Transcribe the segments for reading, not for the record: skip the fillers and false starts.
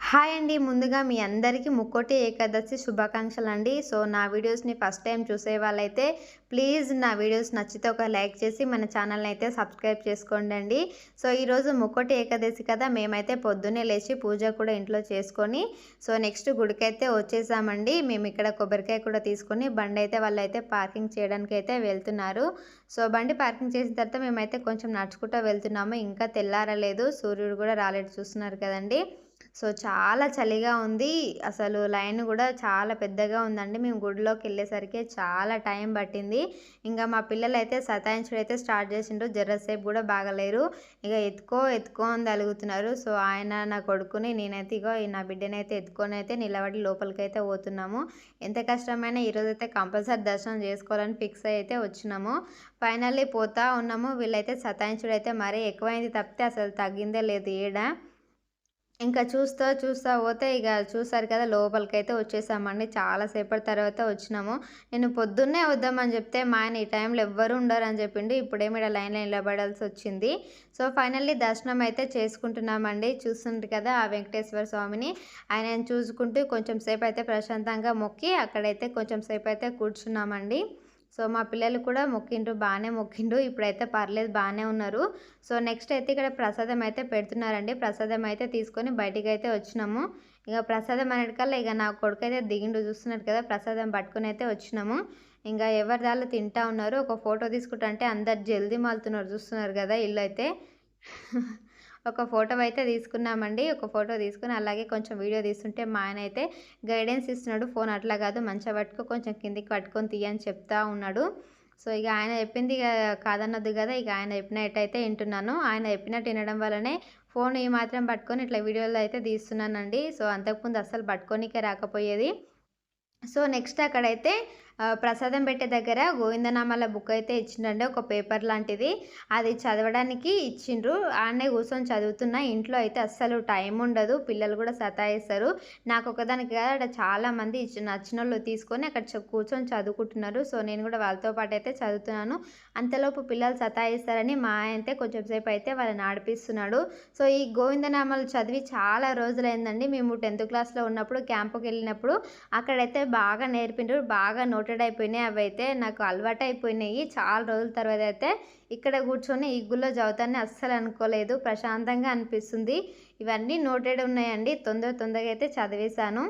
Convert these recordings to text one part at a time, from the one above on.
Hi అండి. ముందుగా మీ అందరికీ ముక్కోటి ఏకాదశి శుభాకాంక్షలండి. సో, నా వీడియోస్‌ని ఫస్ట్ టైం చూసే వాళ్ళైతే ప్లీజ్ నా వీడియోస్ నచ్చితే ఒక లైక్ చేసి మన ఛానల్‌ని అయితే సబ్స్క్రైబ్ చేసుకోండండి. సో, ఈరోజు ముక్కోటి ఏకాదశి కదా! మేమైతే పొద్దున్నే లేచి పూజ కూడా ఇంట్లో చేసుకొని సో, నెక్స్ట్ గుడికైతే వచ్చేసామండి. మేము ఇక్కడ కొబ్బరికాయ కూడా తీసుకొని బండైతే వాళ్ళైతే పార్కింగ్ చేయడానికైతే వెళ్తున్నారు. సో, బండి పార్కింగ్ చేసిన తర్వాత మేమైతే కొంచెం నడుచుకుంటూ వెళ్తున్నాము. ఇంకా తెల్లారలేదు. సూర్యుడు కూడా రాలేడు చూస్తున్నారు కదండీ! సో, చాలా చలిగా ఉంది. అసలు లైన్ గూడా చాలా పెద్దగా ఉందండి. మేము గుడిలోకెళ్ళేసరికి చాలా టైం పట్టింది. ఇంగ మా పిల్లలైతే సతాయించుడైతే స్టార్ట్ చేసిండ్రు. జరసేపు గూడా బాగలేరు. ఇగ ఎత్తుకో, ఎత్తుకో అని తలుగుతున్నారు. సో, ఆయన నా కొడుకుని నేనైతే ఇగో నా బిడ్డనైతే ఎత్తుకొనైతే నిలబడి లోపలికైతే పోతున్నాము. ఎంత కష్టమైనా ఈరోజైతే కంపల్సరీ దర్శనం చేసుకోవాలని ఫిక్స్ అయ్యి అయితే వచ్చినాము. ఫైనల్లీ పోతా ఉన్నాము. వీళ్ళైతే సతాయించుడైతే మరీ ఎక్కువైంది తప్పితే అసలు తగ్గిందే లేదు ఏడ. ఇంకా చూస్తా, చూస్తా పోతే ఇగ చూసారు కదా! లోపలికైతే వచ్చేసామండి. చాలా సేపటి తర్వాత వచ్చినాము. నేను పొద్దున్నే వద్దామని చెప్తే, మా ఆయన ఈ టైంలో ఎవ్వరు ఉండరని చెప్పిండు. ఇప్పుడేమో ఈడ లైన్‌లో నిలబడాల్సొచ్చింది. సో, ఫైనల్లీ దర్శనం అయితే చేసుకుంటున్నామండి. చూస్తుండ్రు కదా! ఆ వెంకటేశ్వర స్వామిని. ఆయనని చూసుకుంటూ కొంచెం సేపయితే ప్రశాంతంగా మొక్కి, అక్కడైతే కొంచెం సేపయితే కూర్చున్నామండి. సో, మా పిల్లలు కూడా మొక్కిండ్రు. బానే మొక్కిండ్రు. ఇప్పుడైతే పర్లేదు బానే ఉన్నారు. సో, నెక్స్ట్ అయితే ఇక్కడ ప్రసాదం అయితే పెడుతున్నారండి. ప్రసాదం అయితే తీసుకొని బయటికైతే వచ్చినాము. ఇగ ప్రసాదం అనేటికల్లా ఇగ నా కొడుకైతే దిగిండు చూస్తున్నారు కదా! ప్రసాదం పట్టుకొనైతే వచ్చినాము. ఇంగ ఎవరిదాళ్ళు తింటా ఉన్నారు. ఒక ఫోటో తీసుకుంటంటే అందరు జల్దీ మాలుతున్నారు చూస్తున్నారు కదా! ఈళ్ళైతే. ఒక ఫోటో అయితే తీసుకున్నామండి. ఒక ఫోటో తీసుకొని అలాగే కొంచెం వీడియో తీస్తుంటే మా ఆయనైతే గైడెన్స్ ఇస్తున్నాడు. ఫోన్ అట్లా కాదు మంచిగా పట్టుకో కొంచెం కిందికి పట్టుకొని తీయి అని చెప్తా ఉన్నాడు. సో, ఇగ ఆయన చెప్పింది ఇగ కాదనొద్దు కదా! ఇగ ఆయన చెప్పినట్టయితే ఇంటున్నాను. ఆయన చెప్పినట్టు ఇనడం వల్లనే ఫోన్ ఈ మాత్రం పట్టుకొని ఇట్లా వీడియోలో అయితే తీస్తున్నానండి. సో, అంతకుముందు అస్సలు పట్టుకోనికే రాకపోయేది. సో, నెక్స్ట్ అక్కడైతే ప్రసాదం పెట్టే దగ్గర గోవిందనామాల బుక్ అయితే ఇచ్చిండండి. ఒక పేపర్ లాంటిది. అది చదవడానికి ఇచ్చిండ్రు. ఆడనే కూర్చొని చదువుతున్నా. ఇంట్లో అయితే అస్సలు టైం ఉండదు. పిల్లలు కూడా సతాయిస్తారు. నాకొక్కదానికి కాదు ఆడ చాలామంది నచ్చినోళ్ళు తీసుకొని అక్కడ కూర్చొని చదువుకుంటున్నారు. సో, నేను కూడా వాళ్ళతో పాటైతే చదువుతున్నాను. అంతలోపు పిల్లలు సతాయిస్తారని మా ఆయన అయితే కొంచెం సేపు అయితే వాళ్ళని ఆడిపిస్తున్నాడు. సో, ఈ గోవిందనామాలు చదివి చాలా రోజులైందండి. మేము 10థ్ క్లాస్‌లో ఉన్నప్పుడు క్యాంపుకెళ్ళినప్పుడు అక్కడైతే బాగా నేర్పిండ్రు. బాగా నోటెడ్ అయిపోయినాయి. అవైతే నాకు అలవాటయిపోయినాయి. చాలా రోజుల తర్వాత అయితే ఇక్కడ కూర్చొని ఈ గుళ్ళో చదువుతానని అస్సలు అనుకోలేదు. ప్రశాంతంగా అనిపిస్తుంది. ఇవన్నీ నోటెడ్ ఉన్నాయండి. తొందరగా అయితే చదివేశాను.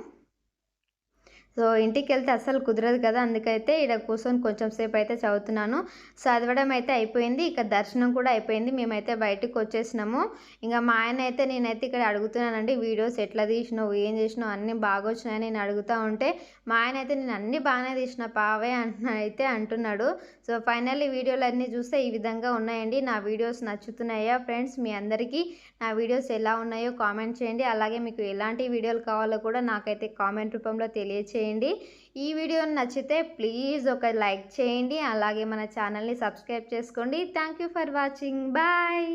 సో, ఇంటికెళ్తే అస్సలు కుదరదు కదా! అందుకైతే ఈడ కూర్చొని కొంచెం సేపయితే చదువుతున్నాను. చదవడం అయితే అయిపోయింది. ఇక దర్శనం కూడా అయిపోయింది. మేమైతే బయటికొచ్చేసినాము. ఇంగ మా ఆయనయితే నేనైతే ఇక్కడ అడుగుతున్నానండి. వీడియోస్ ఎట్లా తీసినావు? ఏం చేసినావు? అన్నీ బాగొచ్చినాయని నేను అడుగుతా ఉంటే, మా ఆయనయితే నేను అన్నీ బాగానే తీసిన పావే అయితే అంటున్నాడు. సో, ఫైనల్లీ వీడియోలన్నీ చూస్తే ఈ విధంగా ఉన్నాయండి. నా వీడియోస్ నచ్చుతున్నాయా ఫ్రెండ్స్? మీ అందరికీ నా వీడియోస్ ఎలా ఉన్నాయో కామెంట్ చేయండి. అలాగే మీకు ఎలాంటి వీడియోలు కావాలో కూడా నాకైతే కామెంట్ రూపంలో తెలియచేయండి. ఈ వీడియో నచ్చితే ప్లీజ్ ఒక లైక్ చేయండి. అలాగే మన ఛానల్‌ని సబ్స్క్రైబ్ చేసుకోండి. Thank you for watching. Bye.